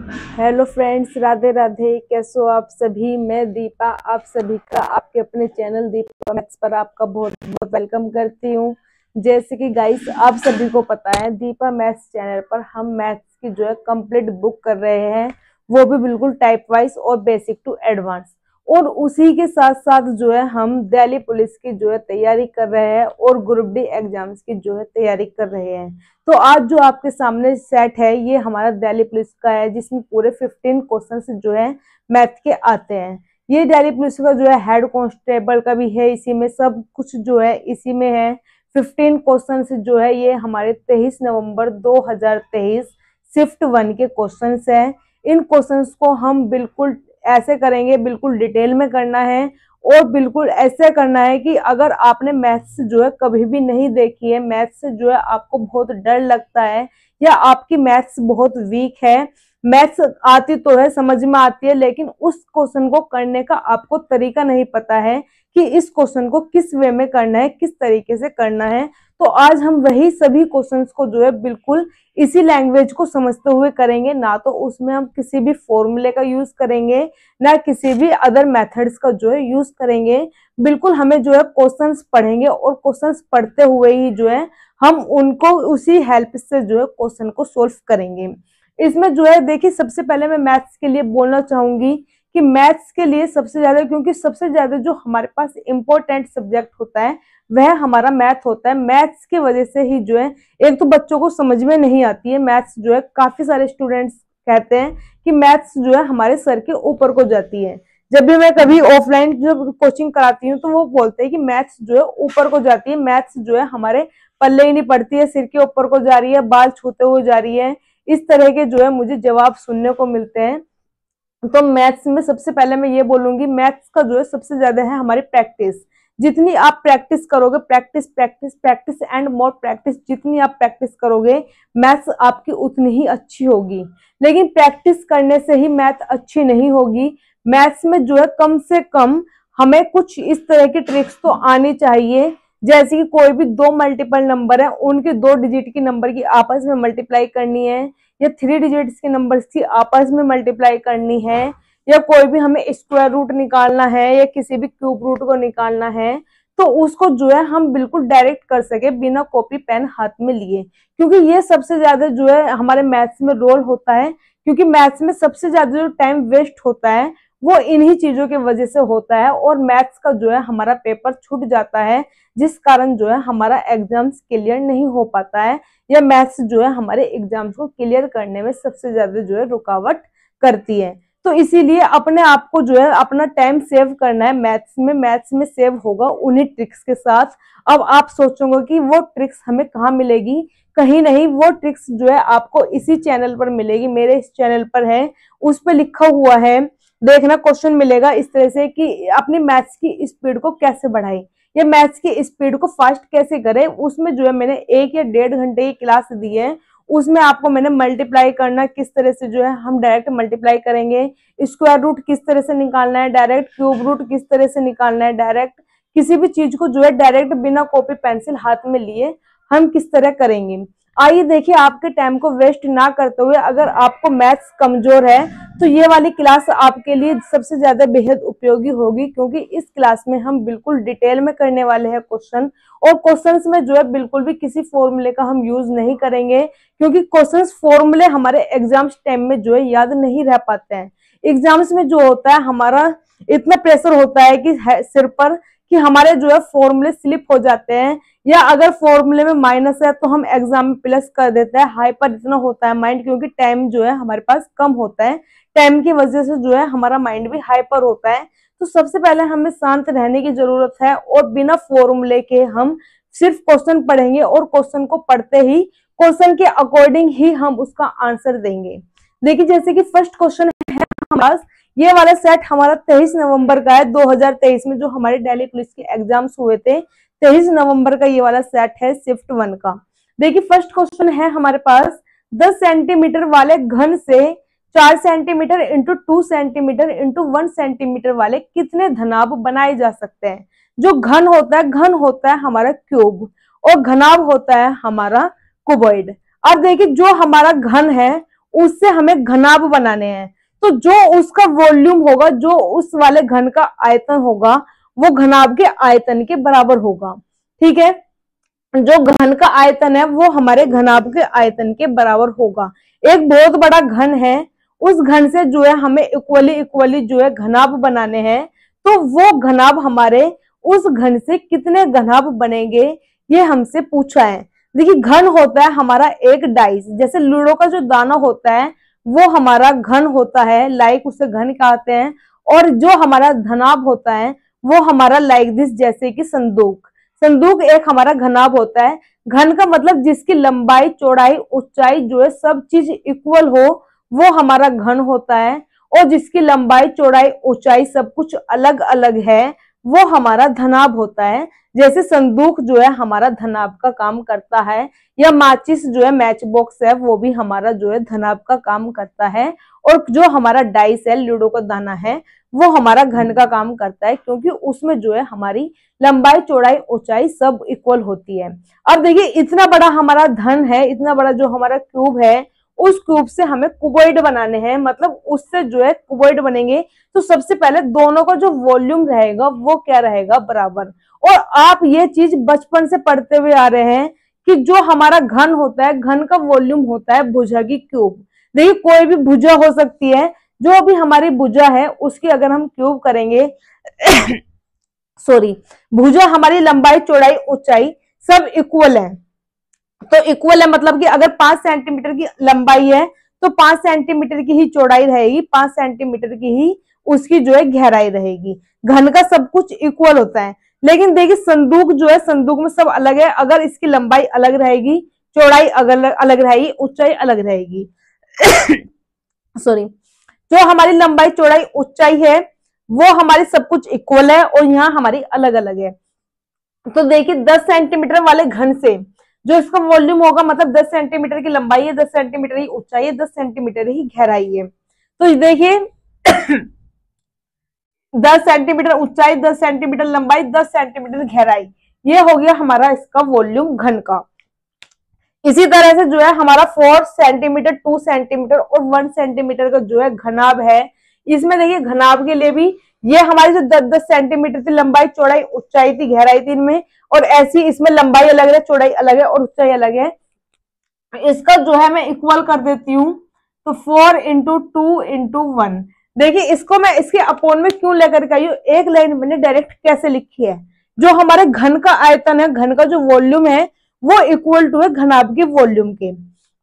Hello friends, Radhe Radhe. कैसे हो आप सभी। मैं दीपा आप सभी का आपके अपने चैनल दीपा मैथ्स पर आपका बहुत बहुत वेलकम करती हूँ। जैसे कि गाइस आप सभी को पता है, दीपा मैथ्स चैनल पर हम मैथ्स की जो है कंप्लीट बुक कर रहे हैं, वो भी बिल्कुल टाइप वाइज और बेसिक टू एडवांस। और उसी के साथ साथ जो है हम दिल्ली पुलिस की जो है तैयारी कर रहे हैं और ग्रुप डी एग्जाम्स की जो है तैयारी कर रहे हैं। तो आज जो आपके सामने सेट है ये हमारा दिल्ली पुलिस का है, जिसमें पूरे 15 क्वेश्चन जो है मैथ के आते हैं। ये दिल्ली पुलिस का जो है हेड कांस्टेबल का भी है, इसी में सब कुछ जो है इसी में है। 15 क्वेश्चन जो है ये हमारे 23 नवंबर 2023 शिफ्ट 1 के क्वेश्चन है। इन क्वेश्चंस को हम बिल्कुल ऐसे करेंगे, बिल्कुल डिटेल में करना है और बिल्कुल ऐसे करना है कि अगर आपने मैथ्स जो है कभी भी नहीं देखी है, मैथ्स से जो है आपको बहुत डर लगता है या आपकी मैथ्स बहुत वीक है, मैथ्स आती तो है, समझ में आती है, लेकिन उस क्वेश्चन को करने का आपको तरीका नहीं पता है कि इस क्वेश्चन को किस वे में करना है, किस तरीके से करना है। तो आज हम वही सभी क्वेश्चंस को जो है बिल्कुल इसी लैंग्वेज को समझते हुए करेंगे। ना तो उसमें हम किसी भी फॉर्मूले का यूज करेंगे, ना किसी भी अदर मेथड्स का जो है यूज करेंगे। बिल्कुल हमें जो है क्वेश्चंस पढ़ेंगे और क्वेश्चंस पढ़ते हुए ही जो है हम उनको उसी हेल्प से जो है क्वेश्चन को सोल्व करेंगे। इसमें जो है देखिए, सबसे पहले मैं मैथ्स के लिए बोलना चाहूंगी कि मैथ्स के लिए सबसे ज्यादा, क्योंकि सबसे ज्यादा जो हमारे पास इंपॉर्टेंट सब्जेक्ट होता है वह हमारा मैथ होता है। मैथ्स की वजह से ही जो है एक तो बच्चों को समझ में नहीं आती है मैथ्स, जो है काफी सारे स्टूडेंट्स कहते हैं कि मैथ्स जो है हमारे सर के ऊपर को जाती है। जब भी मैं कभी ऑफलाइन जब कोचिंग कराती हूँ तो वो बोलते हैं कि मैथ्स जो है ऊपर को जाती है, मैथ्स जो है हमारे पल्ले ही नहीं पड़ती है, सिर के ऊपर को जा रही है, बाल छूते हुए जा रही है। इस तरह के जो है मुझे जवाब सुनने को मिलते हैं। तो मैथ्स में सबसे पहले मैं ये बोलूंगी, मैथ्स का जो है सबसे ज्यादा है हमारी प्रैक्टिस। जितनी आप प्रैक्टिस करोगे, practice practice practice and more practice, जितनी आप प्रैक्टिस करोगे मैथ्स आपकी उतनी ही अच्छी होगी। लेकिन प्रैक्टिस करने से ही मैथ अच्छी नहीं होगी। मैथ्स में जो है कम से कम हमें कुछ इस तरह की ट्रिक्स तो आनी चाहिए, जैसे कि कोई भी दो मल्टीपल नंबर है उनके 2 डिजिट की नंबर की आपस में मल्टीप्लाई करनी है, या 3 डिजिट्स के नंबर्स की आपस में मल्टीप्लाई करनी है, या कोई भी हमें स्क्वायर रूट निकालना है या किसी भी क्यूब रूट को निकालना है, तो उसको जो है हम बिल्कुल डायरेक्ट कर सके बिना कॉपी पेन हाथ में लिए। क्योंकि ये सबसे ज्यादा जो है हमारे मैथ्स में रोल होता है, क्योंकि मैथ्स में सबसे ज्यादा जो टाइम वेस्ट होता है वो इन्हीं चीजों की वजह से होता है, और मैथ्स का जो है हमारा पेपर छूट जाता है, जिस कारण जो है हमारा एग्जाम्स क्लियर नहीं हो पाता है, या मैथ्स जो है हमारे एग्जाम्स को क्लियर करने में सबसे ज्यादा जो है रुकावट करती है। तो इसीलिए अपने आप को जो है अपना टाइम सेव करना है मैथ्स में। मैथ्स में सेव होगा उन्हीं ट्रिक्स के साथ। अब आप सोचोगे कि वो ट्रिक्स हमें कहाँ मिलेगी, कहीं नहीं, वो ट्रिक्स जो है आपको इसी चैनल पर मिलेगी, मेरे इस चैनल पर है, उस पर लिखा हुआ है। देखना क्वेश्चन मिलेगा इस तरह से कि अपनी मैथ्स की स्पीड को कैसे बढ़ाई या मैथ्स की स्पीड को फास्ट कैसे करें। उसमें जो है मैंने 1 या 1.5 घंटे की क्लास दी है, उसमें आपको मैंने मल्टीप्लाई करना किस तरह से जो है हम डायरेक्ट मल्टीप्लाई करेंगे, स्क्वायर रूट किस तरह से निकालना है डायरेक्ट, क्यूब रूट किस तरह से निकालना है डायरेक्ट, किसी भी चीज को जो है डायरेक्ट बिना कॉपी पेंसिल हाथ में लिए हम किस तरह करेंगे। आइए देखिए, आपके टाइम को वेस्ट ना करते हुए, अगर आपको मैथ्स कमजोर है तो ये वाली क्लास आपके लिए सबसे ज्यादा बेहद उपयोगी होगी, क्योंकि इस क्लास में हम बिल्कुल डिटेल में करने वाले हैं क्वेश्चन। और क्वेश्चंस में जो है बिल्कुल भी किसी फॉर्मूले का हम यूज नहीं करेंगे, क्योंकि क्वेश्चंस फॉर्मूले हमारे एग्जाम्स टाइम में जो है याद नहीं रह पाते हैं। एग्जाम्स में जो होता है हमारा इतना प्रेशर होता है कि सिर पर कि हमारे जो है फॉर्मूले स्लिप हो जाते हैं, या अगर फॉर्मूले में माइनस है तो हम एग्जाम में प्लस कर देते हैं। हाइपर इतना होता है माइंड, क्योंकि टाइम जो है हमारे पास कम होता है, टाइम की वजह से जो है हमारा माइंड भी हाइपर होता है। तो सबसे पहले हमें शांत रहने की जरूरत है और बिना फॉर्मूले के हम सिर्फ क्वेश्चन पढ़ेंगे, और क्वेश्चन को पढ़ते ही क्वेश्चन के अकॉर्डिंग ही हम उसका आंसर देंगे। देखिए, जैसे कि फर्स्ट क्वेश्चन है हमारे पास, ये वाला सेट हमारा 23 नवंबर का है 2023 में, जो हमारे दिल्ली पुलिस के एग्जाम्स हुए थे 23 नवंबर का ये वाला सेट है शिफ्ट 1 का। देखिए, फर्स्ट क्वेश्चन है हमारे पास, 10 सेंटीमीटर वाले घन से 4 centimetre into 2 centimetre into 1 centimetre वाले कितने धनाभ बनाए जा सकते हैं। जो घन होता है हमारा क्यूब, और घनाभ होता है हमारा क्यूबॉइड। अब देखिए, जो हमारा घन है उससे हमें घनाभ बनाने हैं। तो जो उसका वॉल्यूम होगा, जो उस वाले घन का आयतन होगा, वो घनाभ के आयतन के बराबर होगा। ठीक है, जो घन का आयतन है वो हमारे घनाभ के आयतन के बराबर होगा। एक बहुत बड़ा घन है, उस घन से जो है हमें इक्वली इक्वली जो है घनाभ बनाने हैं। तो वो घनाभ हमारे उस घन से कितने घनाभ बनेंगे, ये हमसे पूछा है। देखिए, घन होता है हमारा एक डाइस, जैसे लूडो का जो दाना होता है वो हमारा घन होता है, लाइक उसे घन कहते हैं। और जो हमारा धनाभ होता है वो हमारा लाइक दिस, जैसे कि संदूक। संदूक एक हमारा घनाभ होता है। घन का मतलब जिसकी लंबाई, चौड़ाई, ऊंचाई जो है सब चीज इक्वल हो, वो हमारा घन होता है। और जिसकी लंबाई, चौड़ाई, ऊंचाई सब कुछ अलग अलग है, वो हमारा धनाभ होता है। जैसे संदूक जो है हमारा धनाभ का काम करता है, या माचिस जो है, मैच बॉक्स है, वो भी हमारा जो है धनाभ का काम करता है। और जो हमारा डाइस है, लूडो का दाना है, वो हमारा घन का काम करता है, क्योंकि उसमें जो है हमारी लंबाई, चौड़ाई, ऊंचाई सब इक्वल होती है। अब देखिए, इतना बड़ा हमारा धन है, इतना बड़ा जो हमारा क्यूब है, उस क्यूब से हमें क्यूबॉइड बनाने हैं, मतलब उससे जो है क्यूबॉइड बनेंगे। तो सबसे पहले दोनों का जो वॉल्यूम रहेगा वो क्या रहेगा, बराबर। और आप ये चीज बचपन से पढ़ते हुए आ रहे हैं कि जो हमारा घन होता है, घन का वॉल्यूम होता है भुजा की क्यूब। देखिए, कोई भी भुजा हो सकती है, जो भी हमारी भुजा है उसकी अगर हम क्यूब करेंगे सॉरी, भुजा हमारी लंबाई, चौड़ाई, ऊंचाई सब इक्वल है। तो इक्वल है मतलब कि अगर 5 सेंटीमीटर की लंबाई है तो 5 सेंटीमीटर की ही चौड़ाई रहेगी, 5 सेंटीमीटर की ही उसकी जो है गहराई रहेगी। घन का सब कुछ इक्वल होता है। लेकिन देखिए, संदूक जो है, संदूक में सब अलग है। अगर इसकी लंबाई अलग रहेगी, चौड़ाई अलग रहेगी, ऊंचाई अलग रहेगी सॉरी, जो हमारी लंबाई, चौड़ाई, ऊंचाई है वो हमारी सब कुछ इक्वल है, और यहाँ हमारी अलग अलग है। तो देखिए, 10 सेंटीमीटर वाले घन से जो इसका वॉल्यूम होगा, मतलब 10 सेंटीमीटर की लंबाई है, 10 सेंटीमीटर की ऊंचाई है, 10 सेंटीमीटर ही गहराई है। तो देखिए 10 सेंटीमीटर ऊंचाई, 10 सेंटीमीटर लंबाई, 10 सेंटीमीटर गहराई, ये हो गया हमारा इसका वॉल्यूम घन का। इसी तरह से जो है हमारा 4 सेंटीमीटर, 2 सेंटीमीटर और 1 सेंटीमीटर का जो है घनाभ है। इसमें देखिए, घनाभ के लिए भी ये हमारी जो 10-10 सेंटीमीटर की लंबाई, चौड़ाई, ऊंचाई थी, गहराई थी इनमें, और ऐसी इसमें लंबाई अलग है, चौड़ाई अलग है और ऊंचाई अलग है। इसका जो है मैं इक्वल कर देती हूँ, तो 4 इंटू 2 इंटू 1। देखिए, इसको मैं इसके अपोन में क्यों लेकर के आई हूँ, एक लाइन मैंने डायरेक्ट कैसे लिखी है। जो हमारे घन का आयतन है, घन का जो वॉल्यूम है, वो इक्वल टू है घनाभ के वॉल्यूम के।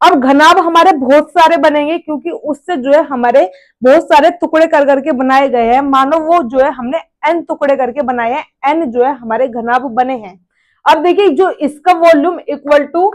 अब घनाभ हमारे बहुत सारे बनेंगे, क्योंकि उससे जो है हमारे बहुत सारे टुकड़े कर करके बनाए गए हैं। मानो वो जो है हमने n टुकड़े करके बनाए हैं, n जो है हमारे घनाभ बने हैं। अब देखिए, जो इसका वॉल्यूम इक्वल टू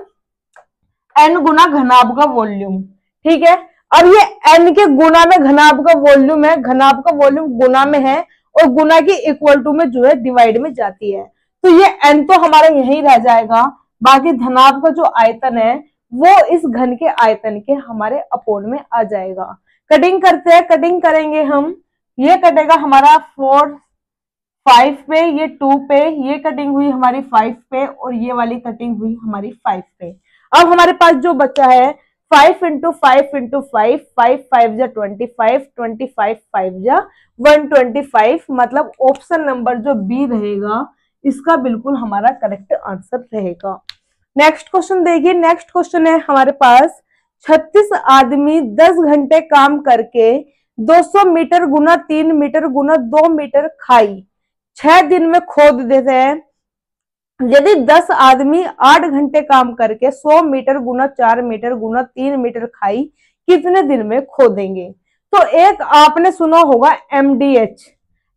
n गुना घनाभ का वॉल्यूम, ठीक है। अब ये n के गुना में घनाभ का वॉल्यूम है, घनाभ का वॉल्यूम गुना में है, और गुना की इक्वल टू में जो है डिवाइड में जाती है। तो ये n तो हमारा यही रह जाएगा, बाकी धनाभ का जो आयतन है वो इस घन के आयतन के हमारे अपोन में आ जाएगा। कटिंग करते हैं, कटिंग करेंगे हम। ये कटेगा हमारा 4 5 पे, ये 2 पे, ये कटिंग हुई हमारी 5 पे, और ये वाली कटिंग हुई हमारी 5 पे। अब हमारे पास जो बचा है 5 इंटू 5 इंटू 5, 5 5 जा 25, 25 5 जा 125, मतलब ऑप्शन नंबर जो बी रहेगा इसका बिल्कुल हमारा करेक्ट आंसर रहेगा। नेक्स्ट क्वेश्चन देखिए, नेक्स्ट क्वेश्चन है हमारे पास, 36 आदमी 10 घंटे काम करके 200 मीटर गुना 3 मीटर गुना 2 मीटर खाई 6 दिन में खोद देते हैं। यदि 10 आदमी 8 घंटे काम करके 100 मीटर गुना 4 मीटर गुना 3 मीटर खाई कितने दिन में खोदेंगे। तो एक आपने सुना होगा एमडीएच,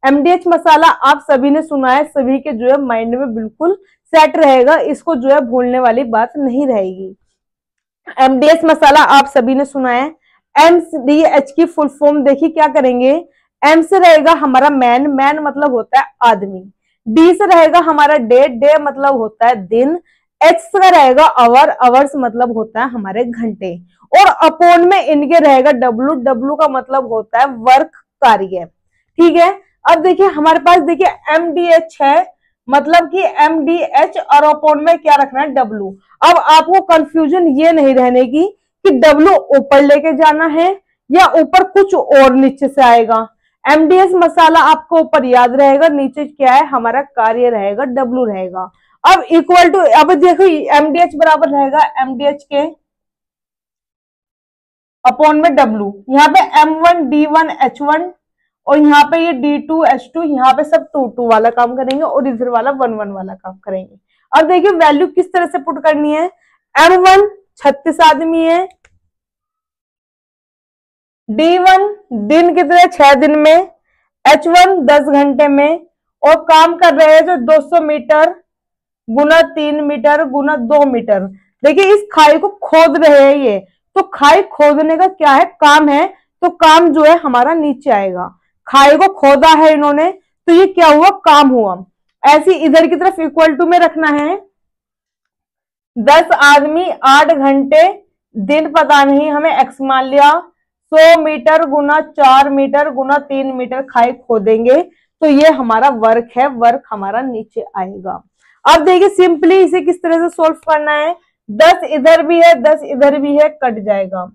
एमडीएच मसाला आप सभी ने सुना है, सभी के जो है माइंड में बिल्कुल सेट रहेगा, इसको जो है भूलने वाली बात नहीं रहेगी। एमडीएच मसाला आप सभी ने सुना है। एमडीएच की फुल फॉर्म देखिए क्या करेंगे, एम से रहेगा हमारा मैन, मैन मतलब होता है आदमी। डी से रहेगा हमारा डे, डे मतलब होता है दिन। एच से रहेगा आवर, आवर्स मतलब होता है हमारे घंटे, और अपॉन में इनके रहेगा डब्लू, डब्लू का मतलब होता है वर्क, कार्य, ठीक है। अब देखिए हमारे पास देखिए एमडीएच है, मतलब कि एमडीएच और अपॉन में क्या रखना है, डब्लू। अब आपको कंफ्यूजन ये नहीं रहने की कि डब्लू ऊपर लेके जाना है या ऊपर कुछ और नीचे से आएगा। एमडीएच मसाला आपको ऊपर याद रहेगा, नीचे क्या है हमारा कार्य रहेगा, डब्लू रहेगा। अब इक्वल टू, अब देखो एमडीएच बराबर रहेगा एमडीएच के अपॉन में डब्लू, यहाँ पे M1D1H1 और यहाँ पे ये D2H2, यहाँ पे सब 2 वाला काम करेंगे और इधर वाला 1 वाला काम करेंगे। अब देखिए वैल्यू किस तरह से पुट करनी है। M1 36 आदमी है, D1 दिन कितने 6 दिन में, H1 10 घंटे में, और काम कर रहे हैं जो 200 मीटर गुना 3 मीटर गुना 2 मीटर। देखिए इस खाई को खोद रहे हैं ये, तो खाई खोदने का क्या है काम है, तो काम जो है हमारा नीचे आएगा। खाई को खोदा है इन्होंने, तो ये क्या हुआ काम हुआ। ऐसे इधर की तरफ इक्वल टू में रखना है। 10 आदमी 8 घंटे, दिन पता नहीं हमें एक्स मान लिया, 100 मीटर गुना 4 मीटर गुना 3 मीटर खाई खोदेंगे, तो ये हमारा वर्क है, वर्क हमारा नीचे आएगा। अब देखिए सिंपली इसे किस तरह से सोल्व करना है। 10 इधर भी है 10 इधर भी है, कट जाएगा।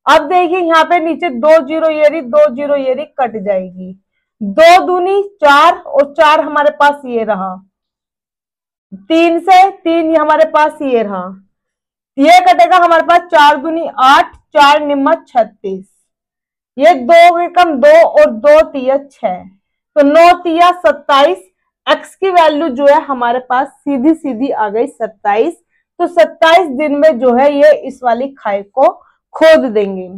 अब देखिए यहाँ पे नीचे 2 जीरो ये रही, 2 जीरो ये रही, कट जाएगी। 2 दूनी 4 और 4 हमारे पास ये रहा, 3 से 3 हमारे पास ये रहा, ये कटेगा हमारे पास 4 दूनी 8, 4 निम्मा 36, ये 2 के कम 2 और 2 तिया 6, तो 9 तिया 27। एक्स की वैल्यू जो है हमारे पास सीधी सीधी आ गई 27। तो 27 दिन में जो है ये इस वाली खाई को खोद देंगे।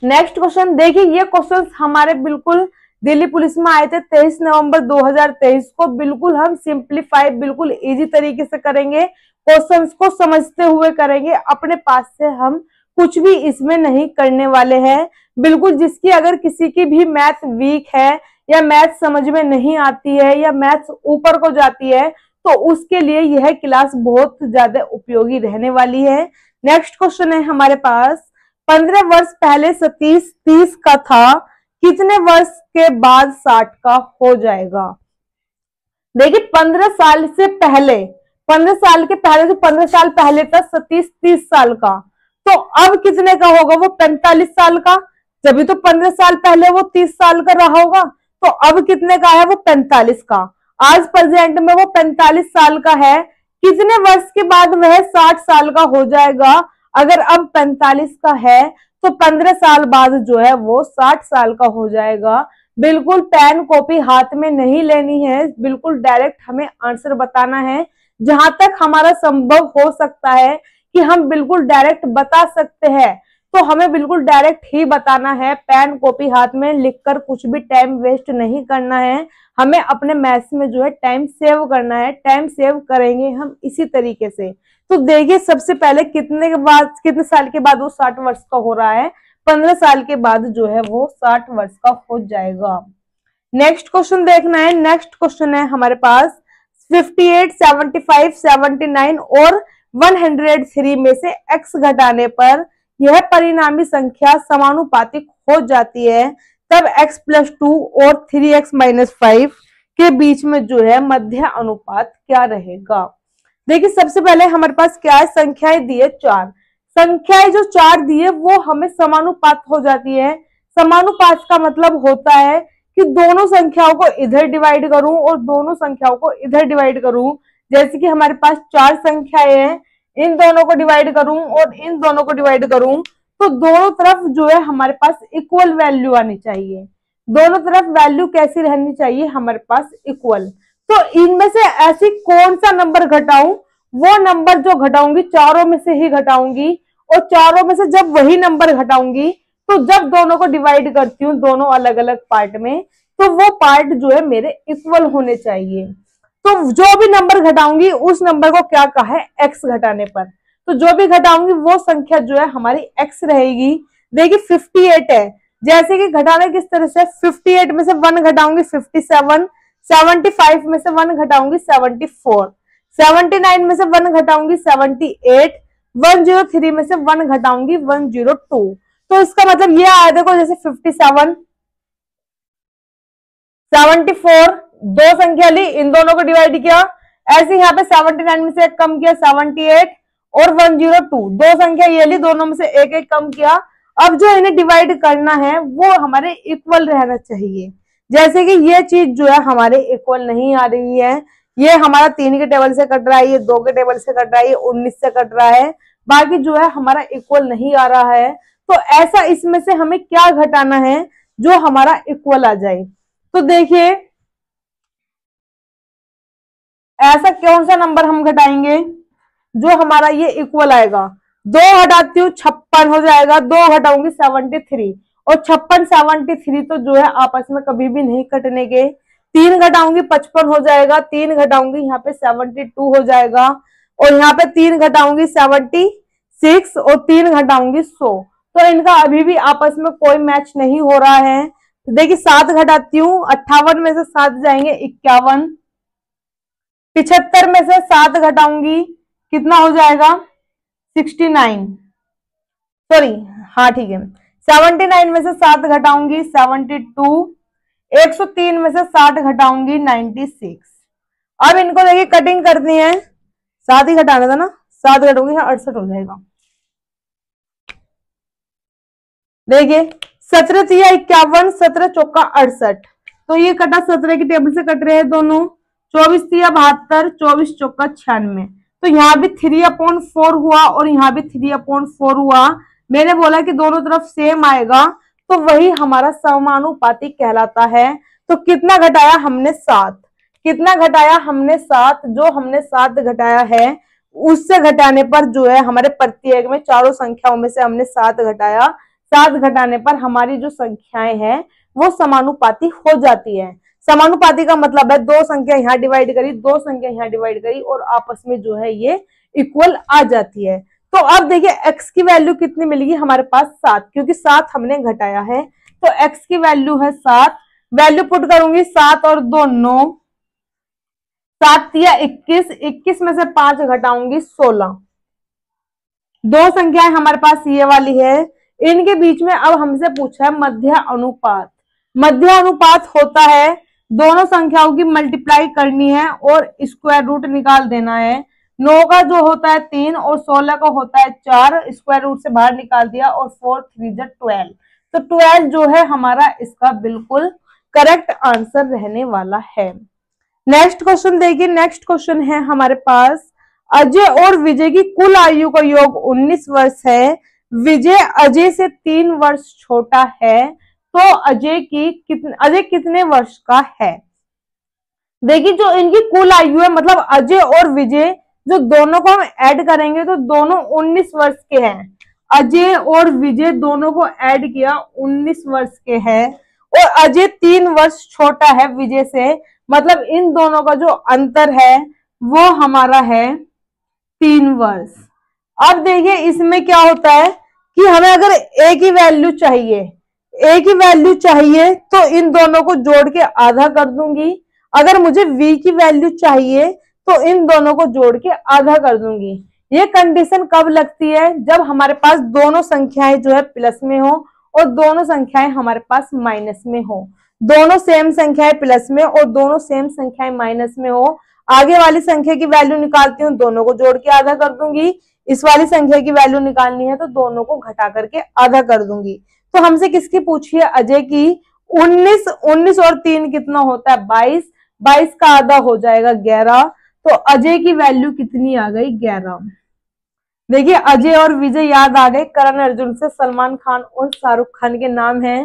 नेक्स्ट क्वेश्चन देखिए, ये क्वेश्चन हमारे बिल्कुल दिल्ली पुलिस में आए थे 23 नवंबर 2023 को। बिल्कुल हम सिंप्लीफाई बिल्कुल इजी तरीके से करेंगे, क्वेश्चंस को समझते हुए करेंगे। अपने पास से हम कुछ भी इसमें नहीं करने वाले हैं। बिल्कुल जिसकी अगर किसी की भी मैथ वीक है या मैथ समझ में नहीं आती है या मैथ्स ऊपर को जाती है, तो उसके लिए यह क्लास बहुत ज्यादा उपयोगी रहने वाली है। नेक्स्ट क्वेश्चन है हमारे पास, 15 वर्ष पहले सतीश 30 का था, कितने वर्ष के बाद 60 का हो जाएगा। देखिए 15 साल से पहले, 15 साल के पहले जो 15 साल पहले था सतीश 30 साल का, तो अब कितने का होगा वो 45 साल का। जब तो 15 साल पहले वो 30 साल का रहा होगा, तो अब कितने का है वो 45 का। आज प्रेजेंट में वो 45 साल का है, कितने वर्ष के बाद वह 60 साल का हो जाएगा। अगर अब 45 का है तो 15 साल बाद जो है वो 60 साल का हो जाएगा। बिल्कुल पेन कॉपी हाथ में नहीं लेनी है, बिल्कुल डायरेक्ट हमें आंसर बताना है। जहां तक हमारा संभव हो सकता है कि हम बिल्कुल डायरेक्ट बता सकते हैं, तो हमें बिल्कुल डायरेक्ट ही बताना है। पेन कॉपी हाथ में लिखकर कुछ भी टाइम वेस्ट नहीं करना है। हमें अपने मैथ्स में जो है टाइम सेव करना है, टाइम सेव करेंगे हम इसी तरीके से। तो देखिए सबसे पहले कितने साल के बाद वो 60 वर्ष का हो रहा है, 15 साल के बाद जो है वो 60 वर्ष का हो जाएगा। नेक्स्ट क्वेश्चन देखना है। नेक्स्ट क्वेश्चन है हमारे पास 58, 75, 79 और 103 में से x घटाने पर यह परिणामी संख्या समानुपातिक हो जाती है, तब x+2 और 3x-5 के बीच में जो है मध्य अनुपात क्या रहेगा। देखिए सबसे पहले हमारे पास क्या है, संख्याएं दी है 4। संख्याएं जो 4 दी है वो हमें समानुपात हो जाती है। समानुपात का मतलब होता है कि दोनों संख्याओं को इधर डिवाइड करूं और दोनों संख्याओं को इधर डिवाइड करूं। जैसे कि हमारे पास 4 संख्याएं हैं, इन दोनों को डिवाइड करूं और इन दोनों को डिवाइड करूं, तो दोनों तरफ जो है हमारे पास इक्वल वैल्यू आनी चाहिए। दोनों तरफ वैल्यू कैसी रहनी चाहिए हमारे पास इक्वल। तो इनमें से ऐसी कौन सा नंबर घटाऊं, वो नंबर जो घटाऊंगी चारों में से ही घटाऊंगी, और चारों में से जब वही नंबर घटाऊंगी तो जब दोनों को डिवाइड करती हूँ दोनों अलग अलग पार्ट में, तो वो पार्ट जो है मेरे इक्वल होने चाहिए। तो जो भी नंबर घटाऊंगी उस नंबर को क्या कहा है, एक्स घटाने पर। तो जो भी घटाऊंगी वो संख्या जो है हमारी एक्स रहेगी। देखिए 58 है, जैसे कि घटाना किस तरह से, 58 में से 1 घटाऊंगी 57, 75 में से 1 घटाऊंगी 74, 79 में से 1 घटाऊंगी 78, 103 में से 1 घटाऊंगी 102। तो इसका मतलब ये आया, देखो जैसे 57, 74, दो संख्या ली, इन दोनों को डिवाइड किया। ऐसे यहाँ पे 79 में से एक कम किया 78 और 102, दो संख्या ये ली, दोनों में से एक एक कम किया। अब जो इन्हें डिवाइड करना है वो हमारे इक्वल रहना चाहिए। जैसे कि ये चीज जो है हमारे इक्वल नहीं आ रही है, ये हमारा 3 के टेबल से कट रहा है, ये 2 के टेबल से कट रहा है, ये 19 से कट रहा है, बाकी जो है हमारा इक्वल नहीं आ रहा है। तो ऐसा इसमें से हमें क्या घटाना है जो हमारा इक्वल आ जाए। तो देखिए ऐसा कौन सा नंबर हम घटाएंगे जो हमारा ये इक्वल आएगा। 2 घटाती हूँ 56 हो जाएगा, 2 घटाऊंगी 73, और 56 73 तो जो है आपस में कभी भी नहीं कटने के। 3 घटाऊंगी 55 हो जाएगा, 3 घटाऊंगी यहाँ पे 72 हो जाएगा, और यहाँ पे 3 घटाऊंगी 76, और 3 घटाऊंगी 100। तो इनका अभी भी आपस में कोई मैच नहीं हो रहा है। तो देखिए 7 घटाती हूँ, 58 में से 7 जाएंगे 51, 75 में से 7 घटाऊंगी कितना हो जाएगा 69, सॉरी हाँ ठीक है, 79 में से 7 घटाऊंगी 72, 103 में से 60 घटाऊंगी 96। अब इनको देखिए कटिंग करनी है, 7 ही घटाना था ना, 7 घटाऊंगी 68 हो जाएगा। देखिए 17 तिया 51, 17 चौका 68, तो ये कटा 17 की टेबल से कट रहे हैं दोनों। 24 तिया 72, 24 चौका 96, तो यहाँ भी 3/4 हुआ और यहाँ भी 3/4 हुआ। मैंने बोला कि दोनों तरफ सेम आएगा तो वही हमारा समानुपाती कहलाता है। तो कितना घटाया हमने 7, कितना घटाया हमने 7, जो हमने 7 घटाया है उससे घटाने पर जो है हमारे प्रत्येक में चारों संख्याओं में से हमने 7 घटाया, 7 घटाने पर हमारी जो संख्याएं हैं वो समानुपाती हो जाती है। समानुपाती का मतलब है 2 संख्या यहाँ डिवाइड करी, 2 संख्या यहाँ डिवाइड करी और आपस में जो है ये इक्वल आ जाती है। तो अब देखिए x की वैल्यू कितनी मिलेगी हमारे पास 7, क्योंकि 7 हमने घटाया है, तो x की वैल्यू है 7। वैल्यू पुट करूंगी 7 और 2 9, 7 तिया 21, 21 में से 5 घटाऊंगी 16। दो संख्याएं हमारे पास ये वाली है, इनके बीच में अब हमसे पूछा है मध्य अनुपात। मध्य अनुपात होता है दोनों संख्याओं की मल्टीप्लाई करनी है और स्क्वायर रूट निकाल देना है। 9 का जो होता है 3 और 16 का होता है 4, स्क्वायर रूट से बाहर निकाल दिया और 4 3 12, तो 12 जो है हमारा इसका बिल्कुल करेक्ट आंसर रहने वाला है। नेक्स्ट क्वेश्चन देखिए, नेक्स्ट क्वेश्चन है हमारे पास, अजय और विजय की कुल आयु का योग 19 वर्ष है, विजय अजय से 3 वर्ष छोटा है, तो अजय कितने वर्ष का है। देखिए जो इनकी कुल आयु है, मतलब अजय और विजय जो दोनों को हम ऐड करेंगे तो दोनों 19 वर्ष के हैं। अजय और विजय दोनों को ऐड किया 19 वर्ष के हैं, और अजय 3 वर्ष छोटा है विजय से, मतलब इन दोनों का जो अंतर है वो हमारा है 3 वर्ष। अब देखिए इसमें क्या होता है कि हमें अगर a की वैल्यू चाहिए, a की वैल्यू चाहिए तो इन दोनों को जोड़ के आधा कर दूंगी। अगर मुझे v की वैल्यू चाहिए तो इन दोनों को जोड़ के आधा कर दूंगी। ये कंडीशन कब लगती है, जब हमारे पास दोनों संख्याएं जो है प्लस में हो और दोनों संख्याएं हमारे पास माइनस में हो। दोनों सेम संख्याएं प्लस में और दोनों सेम संख्याएं माइनस में हो। आगे वाली संख्या की वैल्यू निकालती हूँ, दोनों को जोड़ के आधा कर दूंगी। इस वाली संख्या की वैल्यू निकालनी है तो दोनों को घटा करके आधा कर दूंगी। तो हमसे किसकी पूछी है, अजय की। 19 19 और 3 कितना होता है 22, 22 का आधा हो जाएगा 11, तो अजय की वैल्यू कितनी आ गई 11। देखिए अजय और विजय याद आ गए, करण अर्जुन से सलमान खान और शाहरुख खान के नाम है।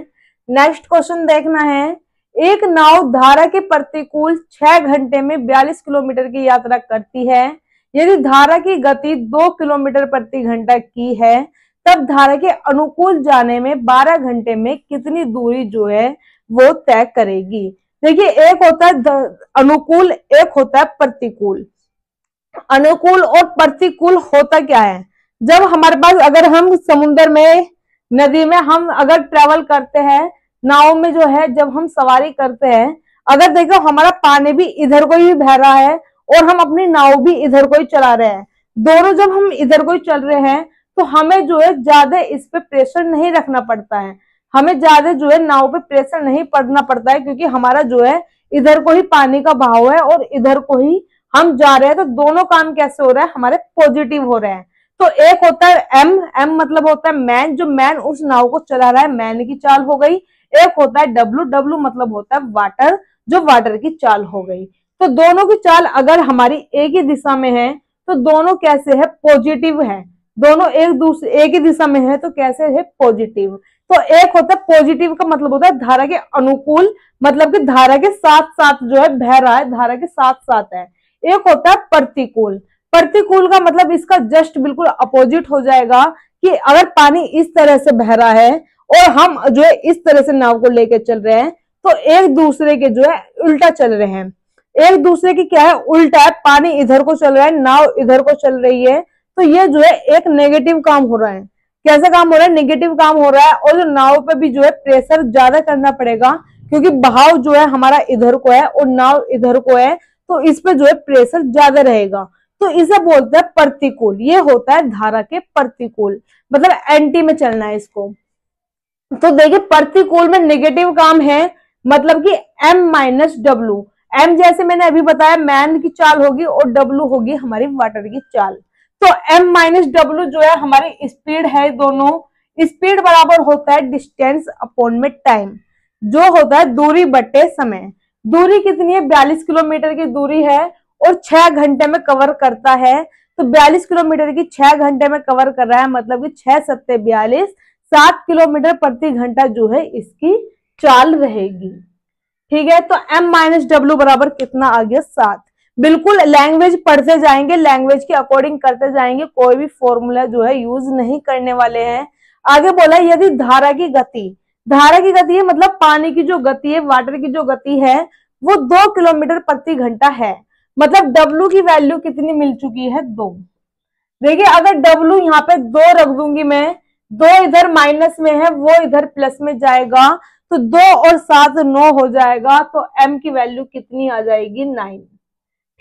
नेक्स्ट क्वेश्चन देखना है, एक नाव धारा के प्रतिकूल 6 घंटे में 42 किलोमीटर की यात्रा करती है। यदि धारा की गति 2 किलोमीटर प्रति घंटा की है, तब धारा के अनुकूल जाने में 12 घंटे में कितनी दूरी जो है वो तय करेगी। देखिए एक होता है अनुकूल, एक होता है प्रतिकूल। अनुकूल और प्रतिकूल होता क्या है, जब हमारे पास अगर हम समुद्र में, नदी में हम अगर ट्रेवल करते हैं, नाव में जो है जब हम सवारी करते हैं, अगर देखो हमारा पानी भी इधर को ही बह रहा है और हम अपनी नाव भी इधर को ही चला रहे हैं, दोनों जब हम इधर को ही चल रहे हैं तो हमें जो है ज्यादा इस पे प्रेशर नहीं रखना पड़ता है, हमें ज्यादा जो है नाव पे प्रेशर नहीं पड़ना पड़ता है, क्योंकि हमारा जो है इधर को ही पानी का बहाव है और इधर को ही हम जा रहे हैं। तो दोनों काम कैसे हो रहा है, हमारे पॉजिटिव हो रहे हैं। तो एक होता है एम, एम मतलब होता है मैन, जो मैन उस नाव को चला रहा है, मैन की चाल हो गई। एक होता है डब्लू, डब्लू मतलब होता है वाटर, जो वाटर की चाल हो गई। तो दोनों की चाल अगर हमारी एक ही दिशा में है तो दोनों कैसे है, पॉजिटिव है। दोनों एक ही दिशा में है तो कैसे है, पॉजिटिव। तो एक होता है पॉजिटिव का मतलब होता है धारा के अनुकूल, मतलब कि धारा के साथ साथ जो है बह रहा है, धारा के साथ साथ है। एक होता है प्रतिकूल, प्रतिकूल का मतलब इसका जस्ट बिल्कुल अपोजिट हो जाएगा, कि अगर पानी इस तरह से बह रहा है और हम जो है इस तरह से नाव को लेकर चल रहे हैं, तो एक दूसरे के जो है उल्टा चल रहे हैं। एक दूसरे की क्या है, उल्टा है, पानी इधर को चल रहा है, नाव इधर को चल रही है। तो ये जो है एक नेगेटिव काम हो रहा है। कैसा काम हो रहा है, नेगेटिव काम हो रहा है। और जो नाव पे भी जो है प्रेशर ज्यादा करना पड़ेगा, क्योंकि बहाव जो है हमारा इधर को है और नाव इधर को है, तो इस पे जो है प्रेशर ज्यादा रहेगा। तो इसे बोलते हैं प्रतिकूल। ये होता है धारा के प्रतिकूल, मतलब एंटी में चलना है इसको। तो देखिए प्रतिकूल में नेगेटिव काम है, मतलब कि m माइनस डब्ल्यू। एम जैसे मैंने अभी बताया मैन की चाल होगी और डब्ल्यू होगी हमारी वाटर की चाल। तो m माइनस डब्ल्यू जो है हमारी स्पीड है, दोनों स्पीड बराबर होता है डिस्टेंस अपॉन में टाइम, जो होता है दूरी बटे समय। दूरी कितनी है, 42 किलोमीटर की दूरी है और 6 घंटे में कवर करता है। तो 42 किलोमीटर की 6 घंटे में कवर कर रहा है, मतलब कि 6 सत्ते 42, 7 किलोमीटर प्रति घंटा जो है इसकी चाल रहेगी। ठीक है, तो m माइनस डब्ल्यू बराबर कितना आ गया, 7। बिल्कुल लैंग्वेज पढ़ते जाएंगे, लैंग्वेज के अकॉर्डिंग करते जाएंगे, कोई भी फॉर्मूला जो है यूज नहीं करने वाले हैं। आगे बोला यदि धारा की गति, धारा की गति है मतलब पानी की जो गति है, वाटर की जो गति है वो 2 किलोमीटर प्रति घंटा है। मतलब W की वैल्यू कितनी मिल चुकी है, 2। देखिए अगर W यहाँ पे 2 रख दूंगी मैं, 2 इधर माइनस में है, वो इधर प्लस में जाएगा, तो 2 और 7 9 हो जाएगा। तो m की वैल्यू कितनी आ जाएगी, 9।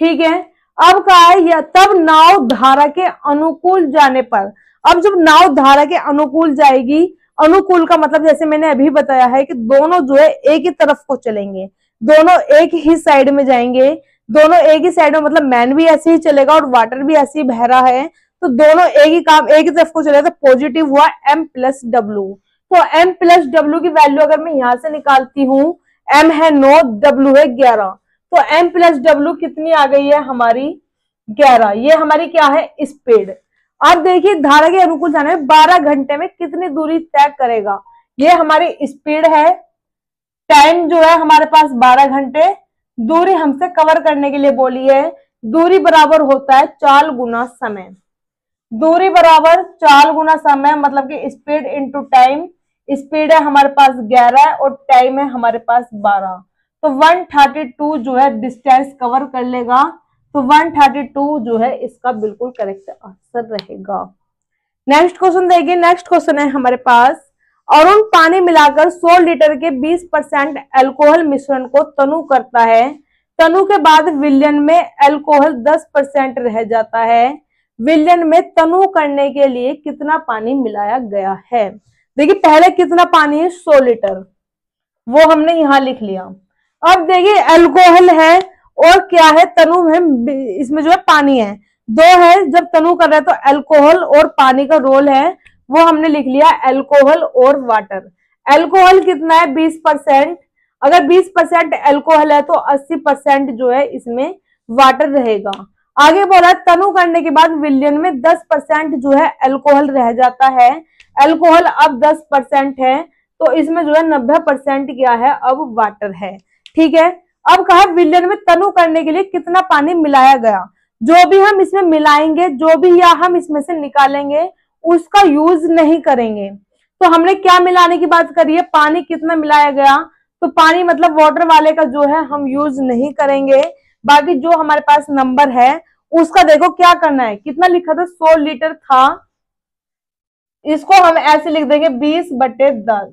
ठीक है, अब कहा है या तब नाव धारा के अनुकूल जाने पर, अब जब नाव धारा के अनुकूल जाएगी, अनुकूल का मतलब जैसे मैंने अभी बताया है कि दोनों जो है एक ही तरफ को चलेंगे, दोनों एक ही साइड में जाएंगे। दोनों एक ही साइड में मतलब मैन भी ऐसे ही चलेगा और वाटर भी ऐसे ही बह रहा है, तो दोनों एक ही काम एक ही तरफ को चलेगा। तो पॉजिटिव हुआ m प्लस डब्ल्यू। तो m प्लस डब्ल्यू की वैल्यू अगर मैं यहां से निकालती हूँ, m है 9, w है 11, तो m प्लस डब्ल्यू कितनी आ गई है हमारी, 11। ये हमारी क्या है, स्पीड। अब देखिए धारा के अनुकूल जाने में 12 घंटे में कितनी दूरी तय करेगा, ये हमारी स्पीड है। टाइम जो है हमारे पास 12 घंटे, दूरी हमसे कवर करने के लिए बोली है, दूरी बराबर होता है चाल गुना समय। दूरी बराबर चाल गुना समय, मतलब कि स्पीड इंटू टाइम। स्पीड है हमारे पास 11 और टाइम है हमारे पास 12, तो 132 जो है डिस्टेंस कवर कर लेगा। तो 132 जो है इसका बिल्कुल करेक्ट आंसर रहेगा। नेक्स्ट क्वेश्चन देखिए, नेक्स्ट क्वेश्चन है हमारे पास, अरुण पानी मिलाकर 100 लीटर के 20% अल्कोहल मिश्रण को तनु करता है। तनु के बाद विलयन में अल्कोहल 10% रह जाता है। विलयन में तनु करने के लिए कितना पानी मिलाया गया है। देखिए पहले कितना पानी है, 100 लीटर, वो हमने यहां लिख लिया। अब देखिए अल्कोहल है और क्या है, तनु है, इसमें जो है पानी है, 2 है। जब तनु कर रहा है तो अल्कोहल और पानी का रोल है, वो हमने लिख लिया अल्कोहल और वाटर। अल्कोहल कितना है, 20%। अगर 20% अल्कोहल है तो 80% जो है इसमें वाटर रहेगा। आगे बोला तनु करने के बाद विलयन में 10% जो है अल्कोहल रह जाता है। अल्कोहल अब 10% है, तो इसमें जो है 90% क्या है, अब वाटर है। ठीक है, अब कहा विलयन में तनु करने के लिए कितना पानी मिलाया गया। जो भी हम इसमें मिलाएंगे, जो भी या हम इसमें से निकालेंगे, उसका यूज नहीं करेंगे। तो हमने क्या मिलाने की बात करी है, पानी कितना मिलाया गया, तो पानी मतलब वाटर वाले का जो है हम यूज नहीं करेंगे। बाकी जो हमारे पास नंबर है उसका देखो क्या करना है, कितना लिखा था, 100 लीटर था, इसको हम ऐसे लिख देंगे 20/10।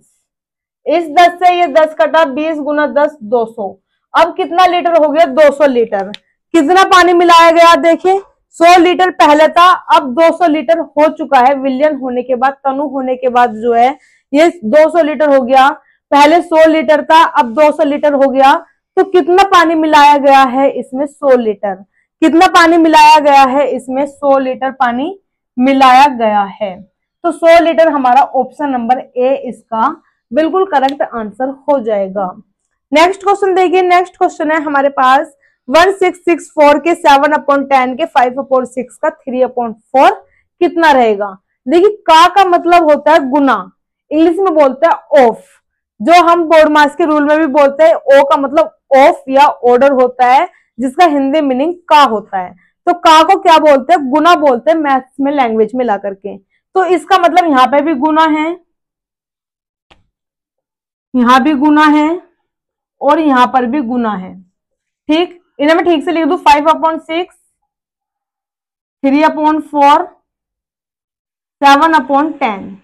इस 10 से ये 10 कटा, 20 गुना 10 200। अब कितना लीटर हो गया, 200 लीटर। कितना पानी मिलाया गया, देखिए 100 लीटर पहले था, अब 200 लीटर हो चुका है। विलयन होने के बाद, तनु होने के बाद जो है ये 200 लीटर हो गया। पहले 100 लीटर था, अब 200 लीटर हो गया। तो कितना पानी मिलाया गया है इसमें, 100 लीटर। कितना पानी मिलाया गया है इसमें, 100 लीटर पानी मिलाया गया है। तो 100 लीटर हमारा ऑप्शन नंबर ए इसका बिल्कुल करेक्ट आंसर हो जाएगा। नेक्स्ट क्वेश्चन देखिए, नेक्स्ट क्वेश्चन है हमारे पास 1664 के 7/10 के 5/6 का 3/4 कितना रहेगा। देखिए का मतलब होता है गुना, इंग्लिश में बोलते हैं ऑफ, जो हम बोर्ड मास के रूल में भी बोलते हैं ओ का मतलब ऑफ या ऑर्डर होता है, जिसका हिंदी मीनिंग का होता है। तो का को क्या बोलते हैं, गुना बोलते हैं मैथ्स में, लैंग्वेज में ला करके। तो इसका मतलब यहाँ पे भी गुना है, यहां भी गुना है और यहां पर भी गुना है। ठीक, इन्हें मैं ठीक से लिख दूं 5/6, 3/4, 7/10।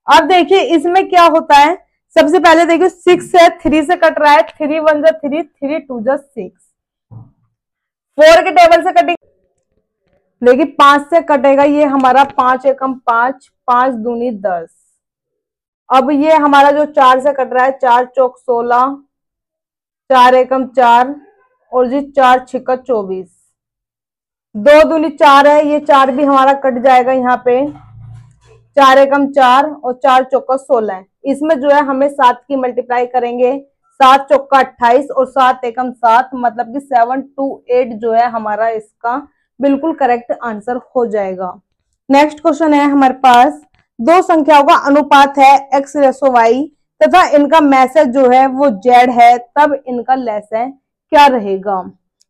अब देखिए इसमें क्या होता है, सबसे पहले देखिए 6 है, 3 से कट रहा है, 3 1 जा 3, 3 2 जा 6, 4 के टेबल से कटेगा, देखिए 5 से कटेगा, ये हमारा 5 एकम 5, 5 दूनी 10। अब ये हमारा जो 4 से कट रहा है, 4 चौक 16, 4 एकम 4 और जी 4 छिक्का 24, 2 दूनी 4 है, ये 4 भी हमारा कट जाएगा यहाँ पे, 4 एकम 4 और 4 चौका 16 है। इसमें जो है हमें 7 की मल्टीप्लाई करेंगे, 7 चौका 28 और 7 एकम 7, मतलब कि 728 जो है हमारा इसका बिल्कुल करेक्ट आंसर हो जाएगा। नेक्स्ट क्वेश्चन है हमारे पास, दो संख्याओं का अनुपात है x/y तथा इनका मैसेज जो है वो z है, तब इनका लेसन क्या रहेगा।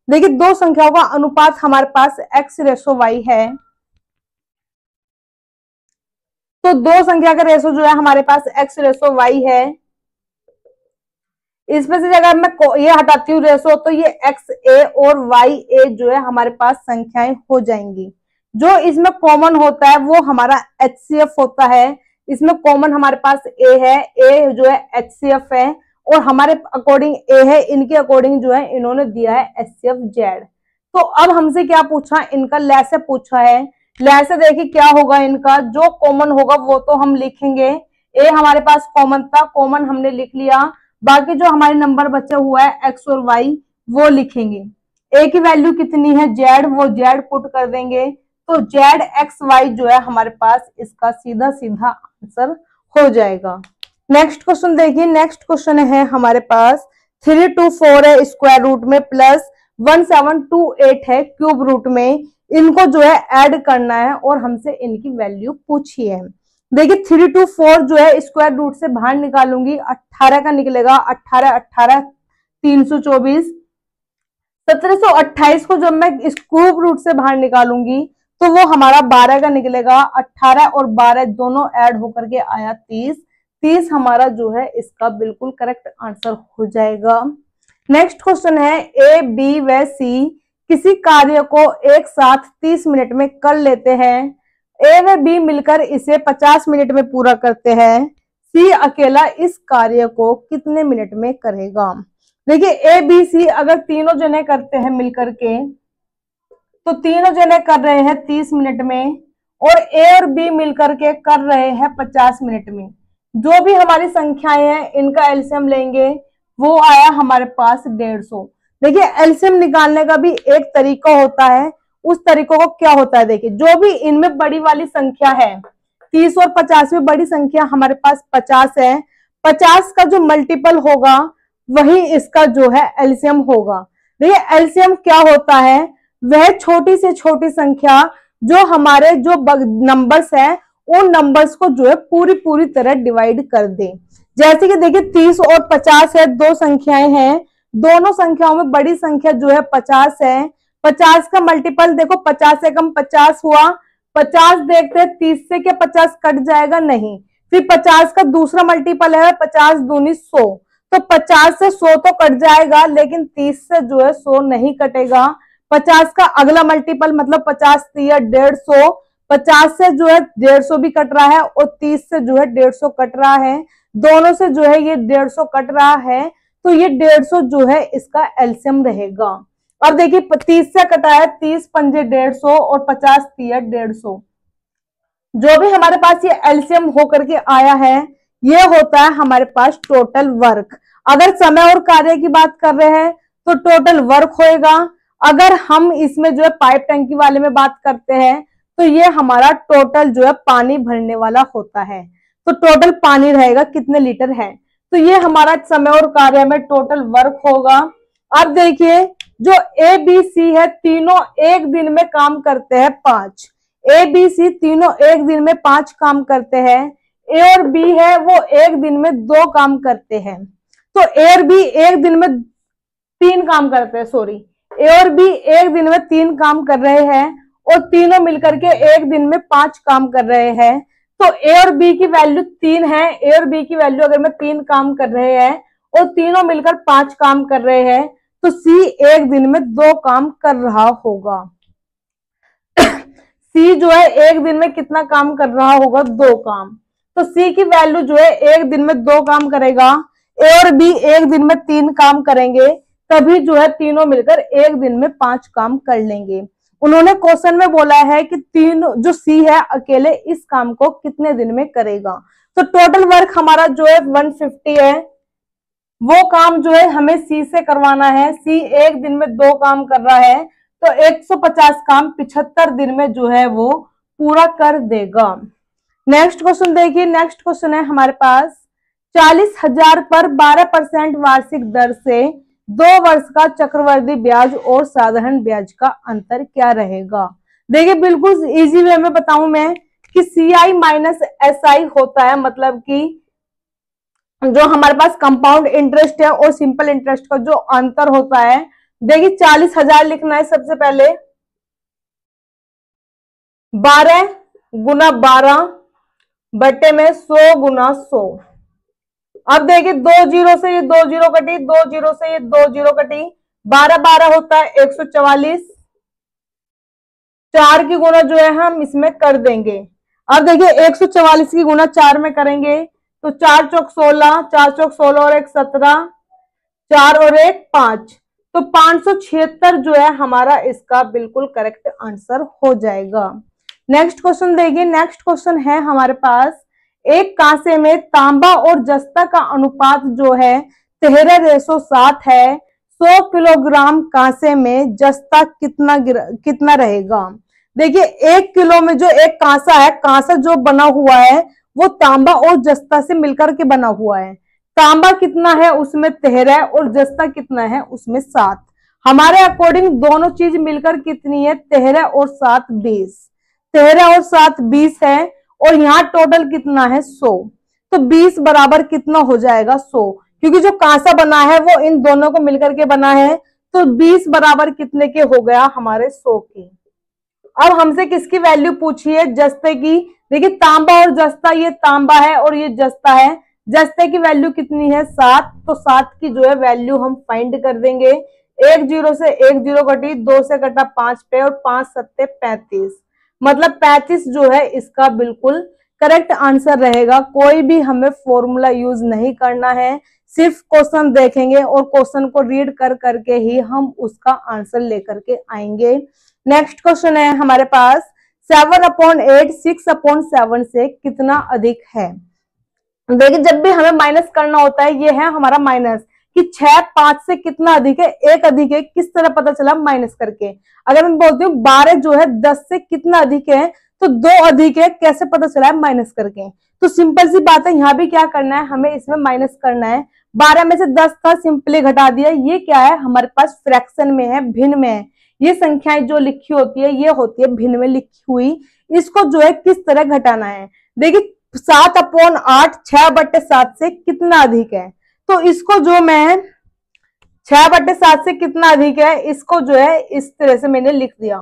देखिए दो संख्याओं का अनुपात हमारे पास x/y है, तो दो संख्या का रेशो जो है हमारे पास x/y है। इसमें से अगर मैं ये हटाती हूँ रेशो, तो ये xa और ya जो है हमारे पास संख्याएं हो जाएंगी। जो इसमें कॉमन होता है वो हमारा HCF होता है। इसमें कॉमन हमारे पास a है, a जो है HCF है और हमारे अकॉर्डिंग a है, इनके अकॉर्डिंग जो है इन्होंने दिया है HCF/Z। तो अब हमसे क्या पूछा, इनका लैसे पूछा है। लैसे देखिए क्या होगा, इनका जो कॉमन होगा वो तो हम लिखेंगे, a हमारे पास कॉमन था, कॉमन हमने लिख लिया, बाकी जो हमारे नंबर बचा हुआ है x और y वो लिखेंगे। a की वैल्यू कितनी है z, वो z पुट कर देंगे, तो z x y जो है हमारे पास इसका सीधा सीधा आंसर हो जाएगा। नेक्स्ट क्वेश्चन देखिए, नेक्स्ट क्वेश्चन है हमारे पास 324 है स्क्वायर रूट में प्लस 1728 है क्यूब रूट में, इनको जो है ऐड करना है और हमसे इनकी वैल्यू पूछी है। देखिए 324 जो है स्क्वायर रूट से बाहर निकालूंगी, 18 का निकलेगा, 18 18 324, 1728 को जब मैं इस क्यूब रूट से बाहर निकालूंगी तो वो हमारा 12 का निकलेगा, 18 और 12 दोनों ऐड होकर के आया 30, 30 हमारा जो है इसका बिल्कुल करेक्ट आंसर हो जाएगा। नेक्स्ट क्वेश्चन है, ए बी व सी किसी कार्य को एक साथ 30 मिनट में कर लेते हैं, ए व बी मिलकर इसे 50 मिनट में पूरा करते हैं, सी अकेला इस कार्य को कितने मिनट में करेगा। देखिए ए बी सी अगर तीनों जने करते हैं मिलकर के, तो तीनों जने कर रहे हैं 30 मिनट में और ए और बी मिलकर के कर रहे हैं 50 मिनट में। जो भी हमारी संख्याएं हैं इनका एलसीएम लेंगे, वो आया हमारे पास 150। देखिए एलसीएम निकालने का भी एक तरीका होता है, उस तरीकों को क्या होता है, देखिए जो भी इनमें बड़ी वाली संख्या है 30 और 50 में बड़ी संख्या हमारे पास 50 है, 50 का जो मल्टीपल होगा वही इसका जो है एलसीएम होगा। देखिए एलसीएम क्या होता है, वह छोटी से छोटी संख्या जो हमारे जो नंबर्स हैं उन नंबर्स को जो है पूरी तरह डिवाइड कर दे। जैसे कि देखिए 30 और 50 है, दो संख्याएं हैं, दोनों संख्याओं में बड़ी संख्या जो है 50 है, 50 का मल्टीपल देखो 50 से कम 50 हुआ, 50 देखते हैं 30 से क्या 50 कट जाएगा, नहीं, फिर 50 का दूसरा मल्टीपल है 50 दूनी 100, तो 50 से 100 तो कट जाएगा लेकिन 30 से जो है 100 नहीं कटेगा। 50 का अगला मल्टीपल मतलब 50 3 150, 50 से जो है 150 भी कट रहा है और 30 से जो है 150 कट रहा है, दोनों से जो है ये 150 कट रहा है, तो ये 150 जो है इसका एलसीएम रहेगा। अब देखिए 30 से कटा है 30 पंजे 150 और 50 3 150, जो भी हमारे पास ये एलसीएम होकर के आया है ये होता है हमारे पास टोटल वर्क। अगर समय और कार्य की बात कर रहे हैं तो टोटल वर्क होएगा। अगर हम इसमें जो है पाइप टंकी वाले में बात करते हैं तो ये हमारा टोटल जो है पानी भरने वाला होता है। तो टोटल पानी रहेगा कितने लीटर है, तो ये हमारा समय और कार्य में टोटल वर्क होगा। अब देखिए जो ए बी सी है तीनों एक दिन में काम करते हैं 5, ए बी सी तीनों एक दिन में 5 काम करते हैं। ए और बी है वो एक दिन में 2 काम करते हैं। तो ए और बी एक दिन में 3 काम करते हैं, सॉरी, ए और बी एक दिन में 3 काम कर रहे हैं और तीनों मिलकर के एक दिन में 5 काम कर रहे हैं। तो ए और बी की वैल्यू 3 है, ए और बी की वैल्यू अगर मैं 3 काम कर रहे हैं और तीनों मिलकर 5 काम कर रहे हैं, तो सी एक दिन में 2 काम कर रहा होगा। सी जो है एक दिन में कितना काम कर रहा होगा, 2 काम। तो सी की वैल्यू जो है एक दिन में 2 काम करेगा, ए और बी एक दिन में 3 काम करेंगे, तभी जो है तीनों मिलकर एक दिन में 5 काम कर लेंगे। उन्होंने क्वेश्चन में बोला है कि जो सी है अकेले इस काम को कितने दिन में करेगा। तो टोटल वर्क हमारा जो है 150 है, वो काम जो है हमें सी से करवाना है। सी एक दिन में 2 काम कर रहा है, तो 150 काम 75 दिन में जो है वो पूरा कर देगा। नेक्स्ट क्वेश्चन देखिए, नेक्स्ट क्वेश्चन है हमारे पास 40,000 पर 12% वार्षिक दर से 2 वर्ष का चक्रवृद्धि ब्याज और साधारण ब्याज का अंतर क्या रहेगा। देखिए बिल्कुल इजी वे में बताऊं मैं कि CI माइनस SI होता है, मतलब कि जो हमारे पास कंपाउंड इंटरेस्ट है और सिंपल इंटरेस्ट का जो अंतर होता है। देखिए 40,000 लिखना है, सबसे पहले 12 गुना 12 बटे में 100 गुना 100। अब देखिए 2 जीरो से ये 2 जीरो कटी, 2 जीरो से ये 2 जीरो कटी, 12 12 होता है 144, 4 की गुना जो है हम इसमें कर देंगे। अब देखिए 144 की गुना 4 में करेंगे तो 4 चौक 16, 4 चौक 16 और 1 17, 4 और 1 5, तो 576 जो है हमारा इसका बिल्कुल करेक्ट आंसर हो जाएगा। नेक्स्ट क्वेश्चन देखिए, नेक्स्ट क्वेश्चन है हमारे पास एक कांसे में तांबा और जस्ता का अनुपात जो है 13:7 है। 100 किलोग्राम कांसे में जस्ता कितना रहेगा। देखिए 1 किलो में जो एक कांसा है, कांसा जो बना हुआ है वो तांबा और जस्ता से मिलकर के बना हुआ है। तांबा कितना है उसमें 13 और जस्ता कितना है उसमें 7। हमारे अकॉर्डिंग दोनों चीज मिलकर कितनी है, 13 और 7 20, 13 और 7 20 है और यहाँ टोटल कितना है 100। तो 20 बराबर कितना हो जाएगा 100, क्योंकि जो कांसा बना है वो इन दोनों को मिलकर के बना है। तो 20 बराबर कितने के हो गया, हमारे 100 के। अब हमसे किसकी वैल्यू पूछी है, जस्ते की। देखिए तांबा और जस्ता, ये तांबा है और ये जस्ता है। जस्ते की वैल्यू कितनी है 7, तो 7 की जो है वैल्यू हम फाइंड कर देंगे। 1 जीरो से 1 जीरो कटी, 2 से कटा 5 पे और 5 सत्ते 35, मतलब 35 जो है इसका बिल्कुल करेक्ट आंसर रहेगा। कोई भी हमें फॉर्मूला यूज नहीं करना है, सिर्फ क्वेश्चन देखेंगे और क्वेश्चन को रीड कर करके ही हम उसका आंसर लेकर के आएंगे। नेक्स्ट क्वेश्चन है हमारे पास 7/8 6/7 से कितना अधिक है। देखिए जब भी हमें माइनस करना होता है, ये है हमारा माइनस कि 6 5 से कितना अधिक है, 1 अधिक है। किस तरह पता चला, माइनस करके। अगर मैं बोलती हूँ 12 जो है 10 से कितना अधिक है, तो 2 अधिक है, कैसे पता चला है, माइनस करके। तो सिंपल सी बात है, यहाँ भी क्या करना है, हमें इसमें माइनस करना है। 12 में से 10 था, सिंपली घटा दिया। ये क्या है, हमारे पास फ्रैक्शन में है, भिन्न में है। ये संख्याएं जो लिखी होती है ये होती है भिन्न में लिखी हुई। इसको जो है किस तरह घटाना है। देखिए 7/8 6/7 से कितना अधिक है, तो इसको जो मैं 6/7 से कितना अधिक है, इसको जो है इस तरह से मैंने लिख दिया।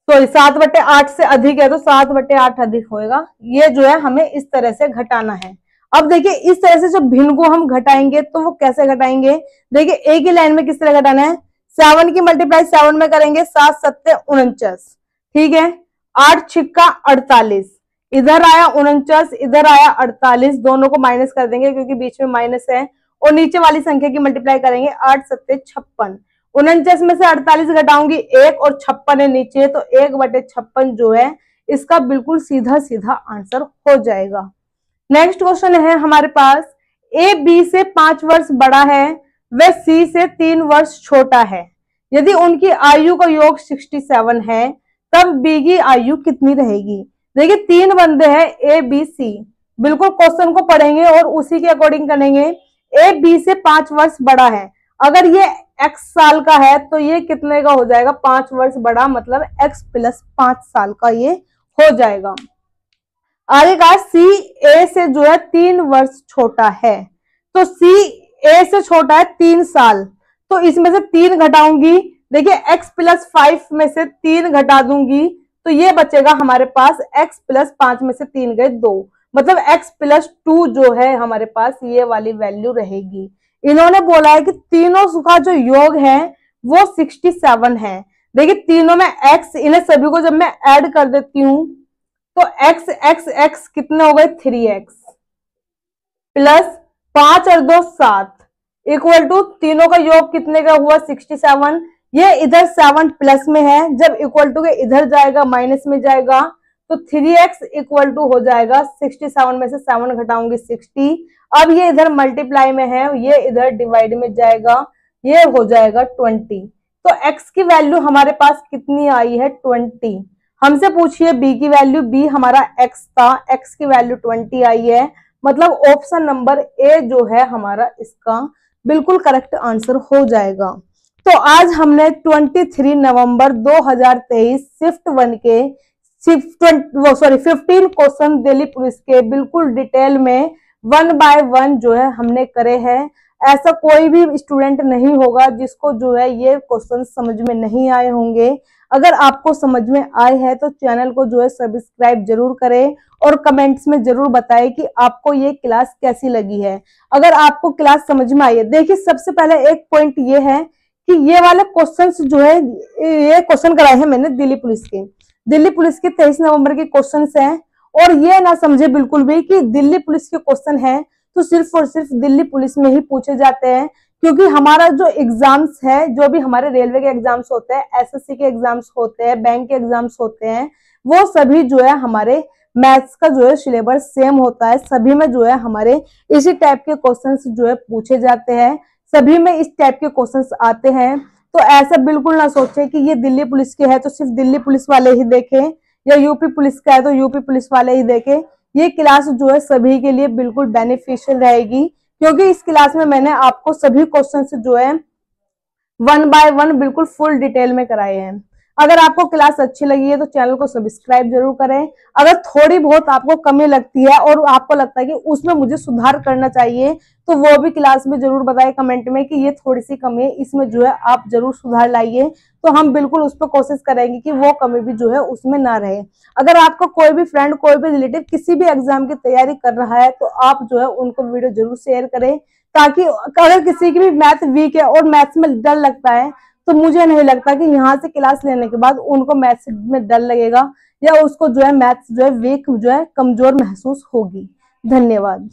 सॉरी 7/8 से अधिक है तो 7/8 अधिक होएगा। ये जो है हमें इस तरह से घटाना है। अब देखिए इस तरह से जब भिन्न को हम घटाएंगे तो वो कैसे घटाएंगे। देखिए एक ही लाइन में किस तरह घटाना है, 7 की मल्टीप्लाई 7 में करेंगे, 7 7 49, ठीक है। 8 6 48, इधर आया 49, इधर आया 48, दोनों को माइनस कर देंगे क्योंकि बीच में माइनस है, और नीचे वाली संख्या की मल्टीप्लाई करेंगे। 8 7 56, 49 में से 48 घटाऊंगी 1 और 56 है नीचे, तो 1/56 जो है इसका बिल्कुल सीधा सीधा आंसर हो जाएगा। नेक्स्ट क्वेश्चन है हमारे पास, ए बी से 5 वर्ष बड़ा है वह सी से 3 वर्ष छोटा है। यदि उनकी आयु का योग 67 है तब बी की आयु कितनी रहेगी। देखिए 3 बंदे हैं ए बी सी, बिल्कुल क्वेश्चन को पढ़ेंगे और उसी के अकॉर्डिंग करेंगे। ए बी से 5 वर्ष बड़ा है, अगर ये x साल का है तो ये कितने का हो जाएगा, 5 वर्ष बड़ा, मतलब x प्लस 5 साल का ये हो जाएगा। आगे का सी ए से जो है 3 वर्ष छोटा है, तो सी ए से छोटा है 3 साल, तो इसमें से 3 घटाऊंगी, देखिए x प्लस 5 में से 3 घटा दूंगी तो ये बचेगा हमारे पास x प्लस 5 में से 3 गए 2, मतलब x प्लस 2 जो है हमारे पास ये वाली वैल्यू रहेगी। इन्होंने बोला है कि तीनों का जो योग है वो 67 है। देखिए तीनों में x, इन्हें सभी को जब मैं ऐड कर देती हूं तो x x x कितने हो गए 3x प्लस 5 और 2 7 इक्वल टू तीनों का योग कितने का हुआ 67। ये इधर 7 प्लस में है, जब इक्वल टू के इधर जाएगा माइनस में जाएगा तो 3x इक्वल टू हो जाएगा 67 में से 7 घटाऊंगी 60। अब ये इधर मल्टीप्लाई में है, ये इधर डिवाइड में जाएगा, ये हो जाएगा 20। तो x की वैल्यू हमारे पास कितनी आई है 20। हमसे पूछिए b की वैल्यू, b हमारा x था, x की वैल्यू 20 आई है, मतलब ऑप्शन नंबर ए जो है हमारा इसका बिल्कुल करेक्ट आंसर हो जाएगा। तो आज हमने 23 नवंबर 2023 शिफ्ट 1 के 15 क्वेश्चन दिल्ली पुलिस के बिल्कुल डिटेल में 1 बाय 1 जो है हमने करे हैं। ऐसा कोई भी स्टूडेंट नहीं होगा जिसको जो है ये क्वेश्चन समझ में नहीं आए होंगे। अगर आपको समझ में आए हैं तो चैनल को जो है सब्सक्राइब जरूर करें और कमेंट्स में जरूर बताएं कि आपको ये क्लास कैसी लगी है। अगर आपको क्लास समझ में आई है, देखिए सबसे पहले एक पॉइंट ये है कि ये वाले क्वेश्चंस जो है, ये क्वेश्चन कराए हैं मैंने दिल्ली पुलिस के 23 नवंबर के क्वेश्चंस हैं। और ये ना समझे बिल्कुल भी कि दिल्ली पुलिस के क्वेश्चन हैं तो सिर्फ और सिर्फ दिल्ली पुलिस में ही पूछे जाते हैं, क्योंकि हमारा जो एग्जाम्स है, जो भी हमारे रेलवे के एग्जाम्स होते हैं, एसएससी के एग्जाम्स होते हैं, बैंक के एग्जाम्स होते हैं, वो सभी जो है हमारे मैथ्स का जो है सिलेबस सेम होता है। सभी में जो है हमारे इसी टाइप के क्वेश्चंस जो है पूछे जाते हैं, सभी में इस टाइप के क्वेश्चंस आते हैं। तो ऐसा बिल्कुल ना सोचे कि ये दिल्ली पुलिस के है तो सिर्फ दिल्ली पुलिस वाले ही देखें, या यूपी पुलिस का है तो यूपी पुलिस वाले ही देखें। ये क्लास जो है सभी के लिए बिल्कुल बेनिफिशियल रहेगी, क्योंकि इस क्लास में मैंने आपको सभी क्वेश्चंस जो है 1 बाय 1 बिल्कुल फुल डिटेल में कराए हैं। अगर आपको क्लास अच्छी लगी है तो चैनल को सब्सक्राइब जरूर करें। अगर थोड़ी बहुत आपको कमी लगती है और आपको लगता है कि उसमें मुझे सुधार करना चाहिए तो वो भी क्लास में जरूर बताएं कमेंट में कि ये थोड़ी सी कमी है, इसमें जो है आप जरूर सुधार लाइए, तो हम बिल्कुल उस पर कोशिश करेंगे कि वो कमी भी जो है उसमें ना रहे। अगर आपका कोई भी फ्रेंड, कोई भी रिलेटिव किसी भी एग्जाम की तैयारी कर रहा है तो आप जो है उनको वीडियो जरूर शेयर करें, ताकि अगर किसी की भी मैथ वीक है और मैथ्स में डर लगता है तो मुझे नहीं लगता कि यहाँ से क्लास लेने के बाद उनको मैथ्स में डर लगेगा या उसको जो है मैथ्स जो है वीक जो है कमजोर महसूस होगी। धन्यवाद।